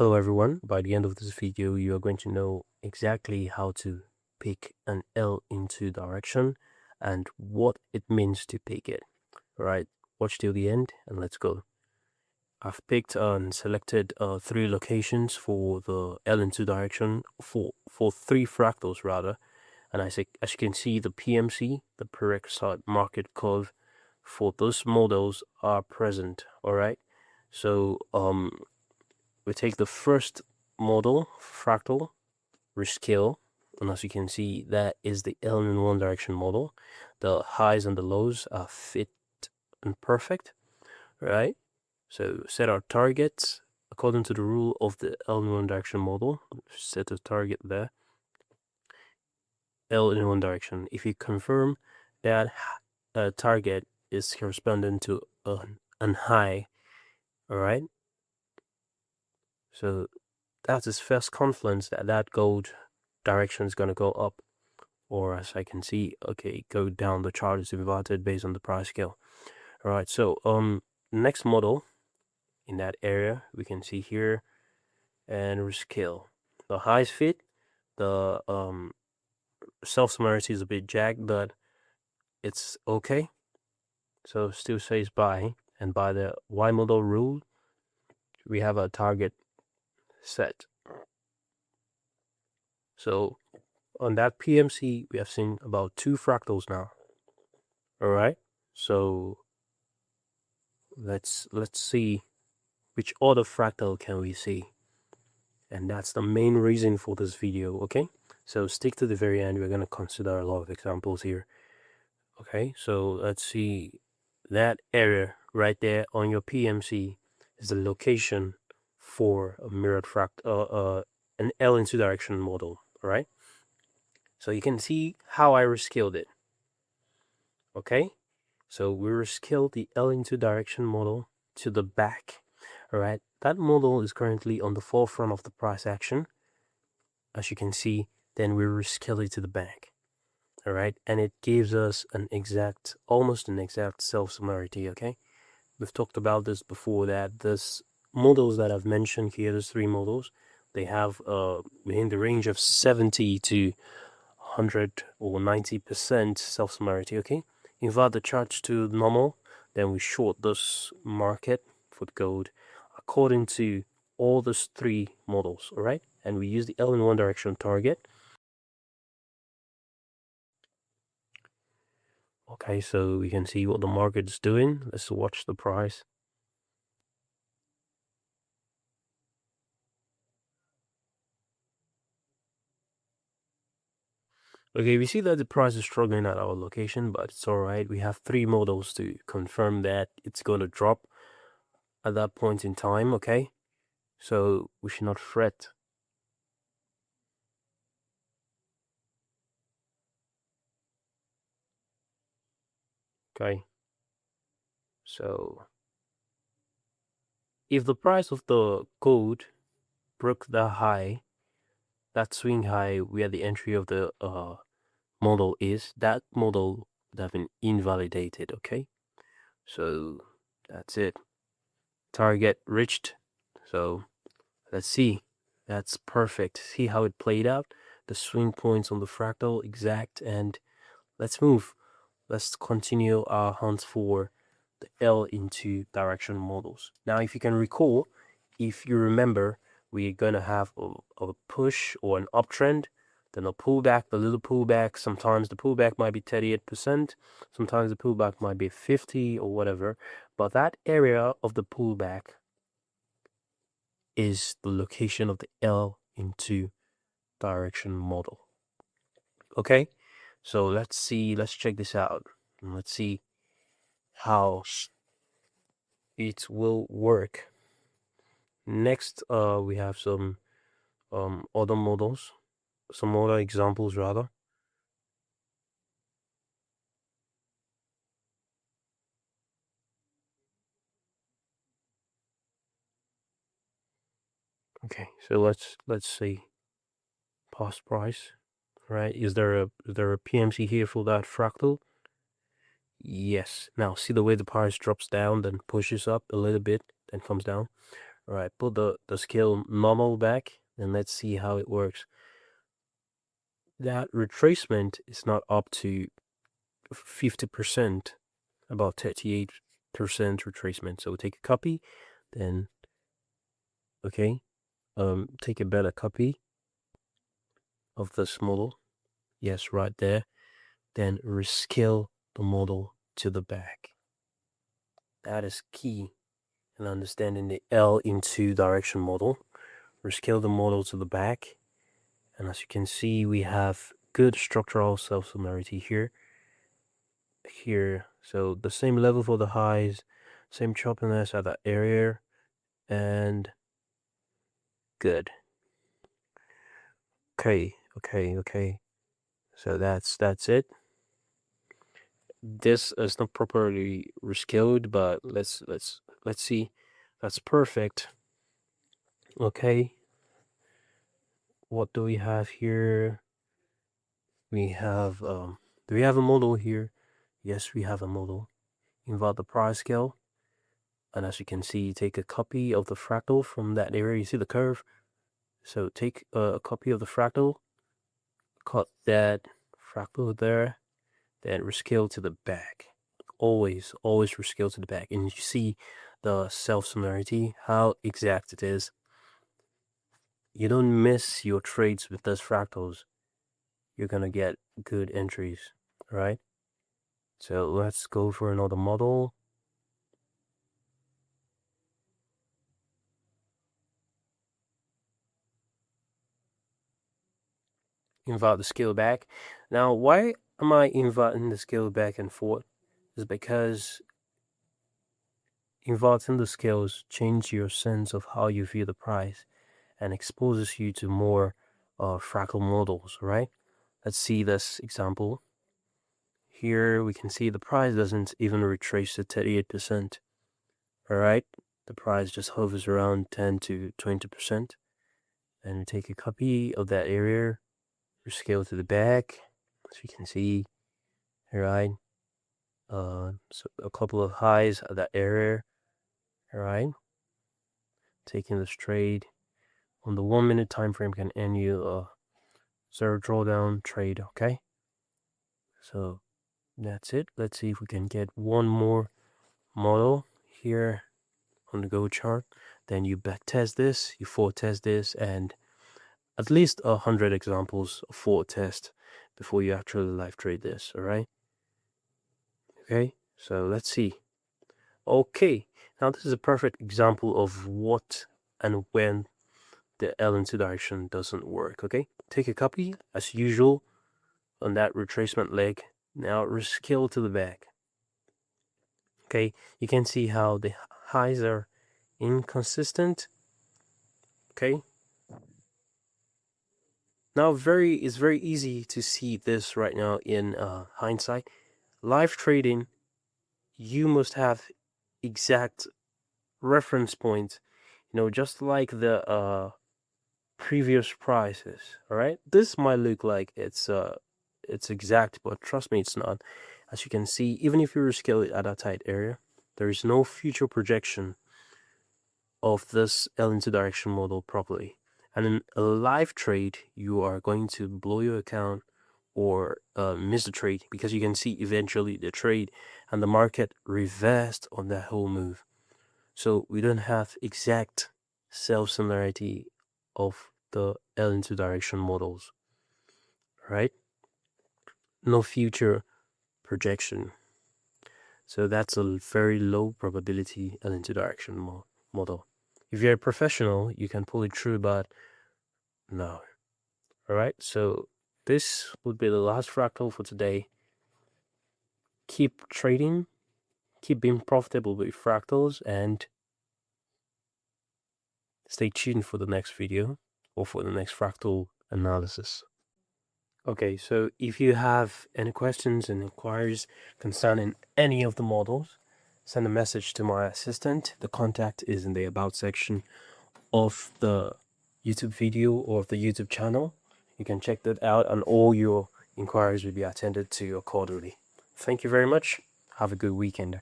Hello everyone, by the end of this video you are going to know exactly how to pick an L into direction and what it means to pick it. Alright, watch till the end and let's go. I've picked and selected 3 locations for the L into direction for 3 fractals rather, and as you can see, the PMC, the prerequisite market curve for those models are present. Alright, so we take the first model, fractal, rescale, and as you can see, that is the L in one direction model. The highs and the lows are fit and perfect, right? So set our targets according to the rule of the L in one direction model. Set a target there. L in one direction. If you confirm that target is corresponding to an high, all right? So that's his first confluence that gold direction is going to go up, or as I can see, okay, go down. The chart is inverted based on the price scale. All right, so next model in that area we can see here, and rescale. The highs fit, the self-similarity is a bit jagged, but it's okay, so still says buy. And by the Y model rule, we have a target set. So on that PMC we have seen about 2 fractals now. All right, so let's see which other fractal can we see, and that's the main reason for this video. Okay, so stick to the very end. We're going to consider a lot of examples here. Okay, so let's see, that area right there on your PMC is the location for a mirrored an L into direction model. All right, so you can see how I rescaled it. Okay, so we rescaled the L into direction model to the back. All right, that model is currently on the forefront of the price action, as you can see. Then we rescale it to the back. All right, and it gives us an exact, almost an exact self-similarity. Okay, we've talked about this before, that this models that I've mentioned here, those 3 models, they have within the range of 70 to 100 or 90% self-similarity. Okay, invert the charts to normal, then we short this market for gold according to all those 3 models. All right, and we use the L in one direction target. Okay, so we can see what the market is doing. Let's watch the price. Okay, we see that the price is struggling at our location, but it's alright. We have 3 models to confirm that it's going to drop at that point in time. Okay, so we should not fret. Okay, so if the price of the gold broke the high, that swing high where the entry of the model is, that model would have been invalidated. Okay, so that's it. Target reached. So let's see. That's perfect. See how it played out? The swing points on the fractal exact, and let's move. Let's continue our hunt for the L into direction models. Now, if you can recall, if you remember, we're going to have a push or an uptrend, then a pullback, the little pullback. Sometimes the pullback might be 38%, sometimes the pullback might be 50 or whatever, but that area of the pullback is the location of the L into direction model. Okay, so let's see, let's check this out, and let's see how it will work. Next, we have some other models, some other examples rather. Okay, so let's see past price. Right, is there a PMC here for that fractal? Yes. Now see the way the price drops down, then pushes up a little bit, then comes down. All right, put the scale normal back, and let's see how it works. That retracement is not up to 50%, about 38% retracement. So take a copy, then okay, take a better copy of this model. Yes, right there. Then rescale the model to the back. That is key in understanding the L in 2 direction model. Rescale the model to the back, and as you can see, we have good structural self-similarity here. So the same level for the highs, same choppiness at that area, and good. Okay. So that's it. This is not properly rescaled, but let's see. That's perfect. Okay. What do we have here? We have do we have a model here? Yes, we have a model. Invert the price scale. And as you can see, take a copy of the fractal from that area. You see the curve? So take a copy of the fractal, cut that fractal there, then rescale to the back. Always rescale to the back. And you see the self-similarity, how exact it is. You don't miss your trades with those fractals. You're gonna get good entries, right? So let's go for another model. Invert the scale back. Now, why am I inverting the scale back and forth? Is because inverting the scales change your sense of how you view the price and exposes you to more fractal models, right? Let's see this example. Here we can see the price doesn't even retrace to 38%. All right, the price just hovers around 10 to 20%. And we take a copy of that area, rescale to the back, as you can see. All right, so a couple of highs at that area. All right, taking this trade on the 1 minute time frame can end you a zero drawdown trade. Okay, so that's it. Let's see if we can get one more model here on the go chart. Then you back test this, you forward test this, and at least 100 examples of forward test before you actually live trade this. All right. Okay, so let's see. Okay, now this is a perfect example of what and when the L into direction doesn't work. Okay, take a copy as usual on that retracement leg. Now rescale to the back. Okay, you can see how the highs are inconsistent. Okay, now it's very easy to see this right now in hindsight. Live trading, you must have exact reference point, just like the previous prices. All right, this might look like it's exact, but trust me, it's not. As you can see, even if you rescale it at a tight area, there is no future projection of this L into direction model properly. And in a live trade, you are going to blow your account or miss the trade, because you can see eventually the trade and the market reversed on that whole move. So we don't have exact self-similarity of the L into direction models, right? No future projection. So that's a very low probability L into direction model. If you're a professional, you can pull it through, but no. All right, so this would be the last fractal for today. Keep trading, keep being profitable with fractals, and stay tuned for the next video or for the next fractal analysis. Okay, so if you have any questions and inquiries concerning any of the models, send a message to my assistant. The contact is in the about section of the YouTube video or of the YouTube channel. You can check that out, and all your inquiries will be attended to accordingly. Thank you very much. Have a good weekend.